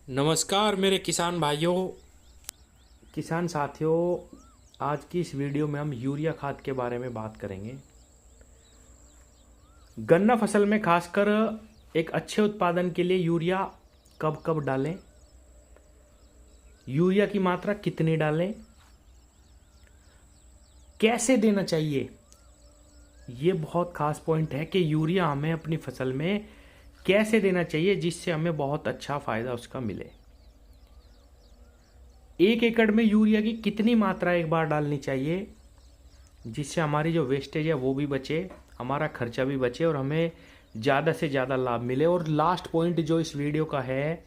नमस्कार मेरे किसान भाइयों, किसान साथियों। आज की इस वीडियो में हम यूरिया खाद के बारे में बात करेंगे। गन्ना फसल में खासकर एक अच्छे उत्पादन के लिए यूरिया कब कब डालें, यूरिया की मात्रा कितनी डालें, कैसे देना चाहिए, ये बहुत खास पॉइंट है कि यूरिया हमें अपनी फसल में कैसे देना चाहिए जिससे हमें बहुत अच्छा फायदा उसका मिले। 1 एकड़ में यूरिया की कितनी मात्रा एक बार डालनी चाहिए जिससे हमारी जो वेस्टेज है वो भी बचे, हमारा खर्चा भी बचे और हमें ज़्यादा से ज़्यादा लाभ मिले। और लास्ट पॉइंट जो इस वीडियो का है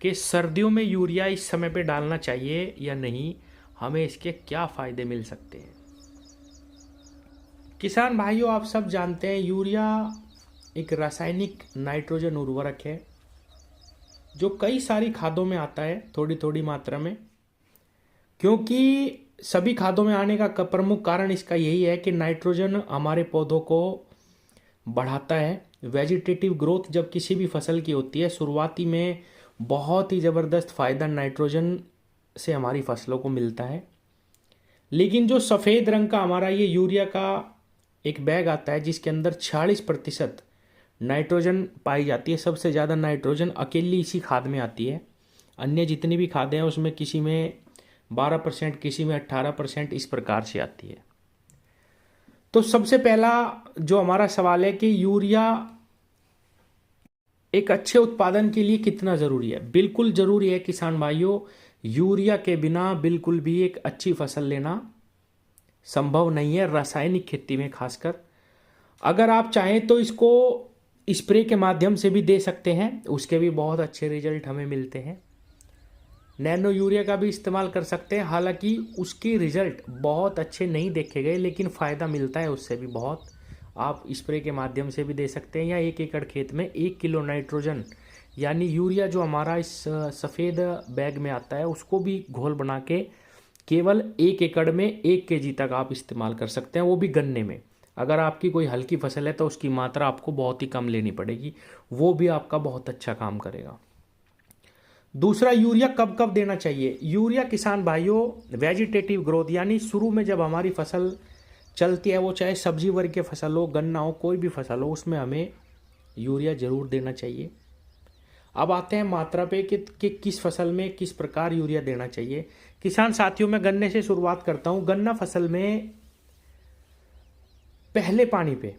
कि सर्दियों में यूरिया इस समय पे डालना चाहिए या नहीं, हमें इसके क्या फ़ायदे मिल सकते हैं। किसान भाइयों, आप सब जानते हैं यूरिया एक रासायनिक नाइट्रोजन उर्वरक है जो कई सारी खादों में आता है थोड़ी थोड़ी मात्रा में। क्योंकि सभी खादों में आने का प्रमुख कारण इसका यही है कि नाइट्रोजन हमारे पौधों को बढ़ाता है। वेजिटेटिव ग्रोथ जब किसी भी फसल की होती है, शुरुआती में बहुत ही ज़बरदस्त फ़ायदा नाइट्रोजन से हमारी फसलों को मिलता है। लेकिन जो सफ़ेद रंग का हमारा ये यूरिया का एक बैग आता है जिसके अंदर 46% नाइट्रोजन पाई जाती है, सबसे ज़्यादा नाइट्रोजन अकेली इसी खाद में आती है। अन्य जितनी भी खादें हैं उसमें किसी में 12%, किसी में 18% इस प्रकार से आती है। तो सबसे पहला जो हमारा सवाल है कि यूरिया एक अच्छे उत्पादन के लिए कितना ज़रूरी है। बिल्कुल ज़रूरी है किसान भाइयों, यूरिया के बिना बिल्कुल भी एक अच्छी फसल लेना संभव नहीं है, रासायनिक खेती में खासकर। अगर आप चाहें तो इसको स्प्रे के माध्यम से भी दे सकते हैं, उसके भी बहुत अच्छे रिजल्ट हमें मिलते हैं। नैनो यूरिया का भी इस्तेमाल कर सकते हैं, हालांकि उसके रिजल्ट बहुत अच्छे नहीं देखे गए, लेकिन फ़ायदा मिलता है उससे भी बहुत। आप स्प्रे के माध्यम से भी दे सकते हैं या 1 एकड़ खेत में 1 किलो नाइट्रोजन यानी यूरिया जो हमारा इस सफ़ेद बैग में आता है उसको भी घोल बना के केवल 1 एकड़ में 1 kg तक आप इस्तेमाल कर सकते हैं, वो भी गन्ने में। अगर आपकी कोई हल्की फसल है तो उसकी मात्रा आपको बहुत ही कम लेनी पड़ेगी, वो भी आपका बहुत अच्छा काम करेगा। दूसरा, यूरिया कब कब देना चाहिए। यूरिया किसान भाइयों वेजिटेटिव ग्रोथ यानी शुरू में जब हमारी फसल चलती है, वो चाहे सब्जी वर्ग की फसल हो, गन्ना हो, कोई भी फसल हो, उसमें हमें यूरिया ज़रूर देना चाहिए। अब आते हैं मात्रा पे कि किस फसल में किस प्रकार यूरिया देना चाहिए। किसान साथियों, मैं गन्ने से शुरुआत करता हूँ। गन्ना फसल में पहले पानी पे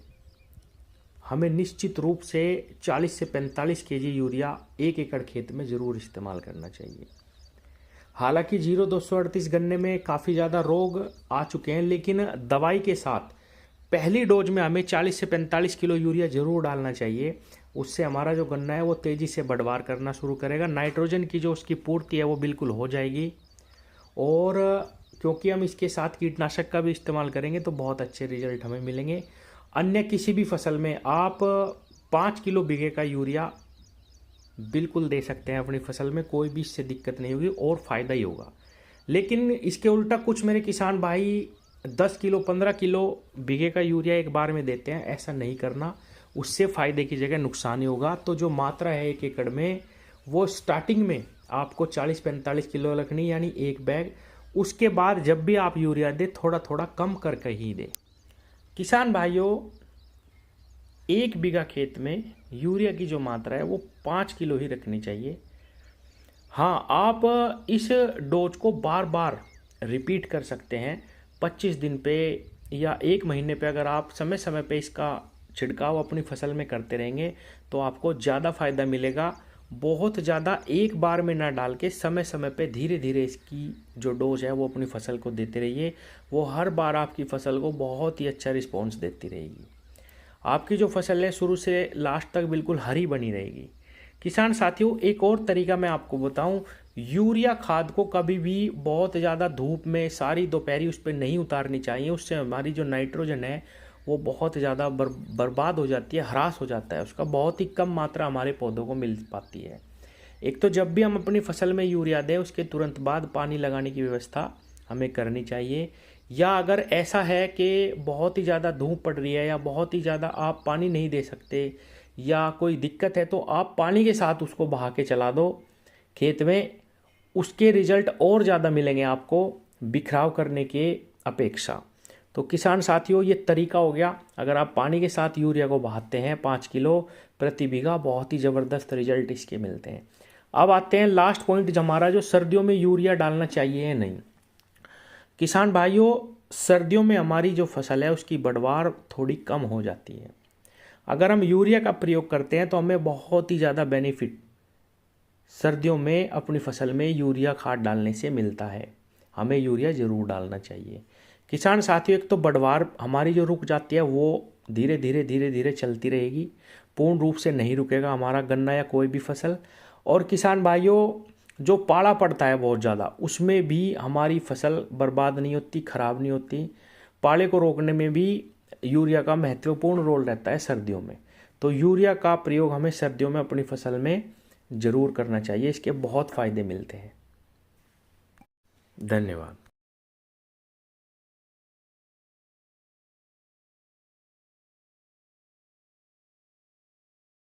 हमें निश्चित रूप से 40 से 45 kg यूरिया 1 एकड़ खेत में ज़रूर इस्तेमाल करना चाहिए। हालांकि 0238 गन्ने में काफ़ी ज़्यादा रोग आ चुके हैं, लेकिन दवाई के साथ पहली डोज में हमें 40 से 45 किलो यूरिया ज़रूर डालना चाहिए। उससे हमारा जो गन्ना है वो तेज़ी से बढ़वार करना शुरू करेगा, नाइट्रोजन की जो उसकी पूर्ति है वो बिल्कुल हो जाएगी। और क्योंकि हम इसके साथ कीटनाशक का भी इस्तेमाल करेंगे तो बहुत अच्छे रिजल्ट हमें मिलेंगे। अन्य किसी भी फसल में आप 5 किलो बीघे का यूरिया बिल्कुल दे सकते हैं अपनी फसल में, कोई भी इससे दिक्कत नहीं होगी और फ़ायदा ही होगा। लेकिन इसके उल्टा कुछ मेरे किसान भाई 10 किलो 15 किलो बीघे का यूरिया एक बार में देते हैं, ऐसा नहीं करना, उससे फ़ायदे की जगह नुकसान ही होगा। तो जो मात्रा है 1 एकड़ में वो स्टार्टिंग में आपको 40-45 किलो रखनी यानी एक बैग। उसके बाद जब भी आप यूरिया दें थोड़ा थोड़ा कम करके ही दें। किसान भाइयों, 1 बीघा खेत में यूरिया की जो मात्रा है वो 5 किलो ही रखनी चाहिए। हाँ, आप इस डोज को बार बार रिपीट कर सकते हैं 25 दिन पे या 1 महीने पे। अगर आप समय समय पे इसका छिड़काव अपनी फसल में करते रहेंगे तो आपको ज़्यादा फायदा मिलेगा। बहुत ज़्यादा एक बार में ना डाल के समय समय पे धीरे धीरे इसकी जो डोज है वो अपनी फसल को देते रहिए। वो हर बार आपकी फसल को बहुत ही अच्छा रिस्पॉन्स देती रहेगी। आपकी जो फसल है शुरू से लास्ट तक बिल्कुल हरी बनी रहेगी। किसान साथियों, एक और तरीका मैं आपको बताऊं, यूरिया खाद को कभी भी बहुत ज़्यादा धूप में सारी दोपहरी उस पर नहीं उतारनी चाहिए। उससे हमारी जो नाइट्रोजन है वो बहुत ज़्यादा बर्बाद हो जाती है, ह्रास हो जाता है, उसका बहुत ही कम मात्रा हमारे पौधों को मिल पाती है। एक तो जब भी हम अपनी फसल में यूरिया दें उसके तुरंत बाद पानी लगाने की व्यवस्था हमें करनी चाहिए। या अगर ऐसा है कि बहुत ही ज़्यादा धूप पड़ रही है या बहुत ही ज़्यादा आप पानी नहीं दे सकते या कोई दिक्कत है तो आप पानी के साथ उसको बहा के चला दो। खेत में, उसके रिजल्ट और ज़्यादा मिलेंगे आपको बिखराव करने के अपेक्षा। तो किसान साथियों, ये तरीका हो गया। अगर आप पानी के साथ यूरिया को बहाते हैं 5 किलो प्रति बीघा, बहुत ही ज़बरदस्त रिजल्ट इसके मिलते हैं। अब आते हैं लास्ट पॉइंट हमारा, जो सर्दियों में यूरिया डालना चाहिए या नहीं। किसान भाइयों, सर्दियों में हमारी जो फसल है उसकी बढ़वार थोड़ी कम हो जाती है। अगर हम यूरिया का प्रयोग करते हैं तो हमें बहुत ही ज़्यादा बेनिफिट सर्दियों में अपनी फसल में यूरिया खाद डालने से मिलता है। हमें यूरिया ज़रूर डालना चाहिए। किसान साथियों, एक तो बढ़वार हमारी जो रुक जाती है वो धीरे धीरे धीरे धीरे चलती रहेगी, पूर्ण रूप से नहीं रुकेगा हमारा गन्ना या कोई भी फसल। और किसान भाइयों, जो पाला पड़ता है बहुत ज़्यादा, उसमें भी हमारी फसल बर्बाद नहीं होती, ख़राब नहीं होती। पाले को रोकने में भी यूरिया का महत्वपूर्ण रोल रहता है सर्दियों में। तो यूरिया का प्रयोग हमें सर्दियों में अपनी फसल में ज़रूर करना चाहिए, इसके बहुत फ़ायदे मिलते हैं। धन्यवाद।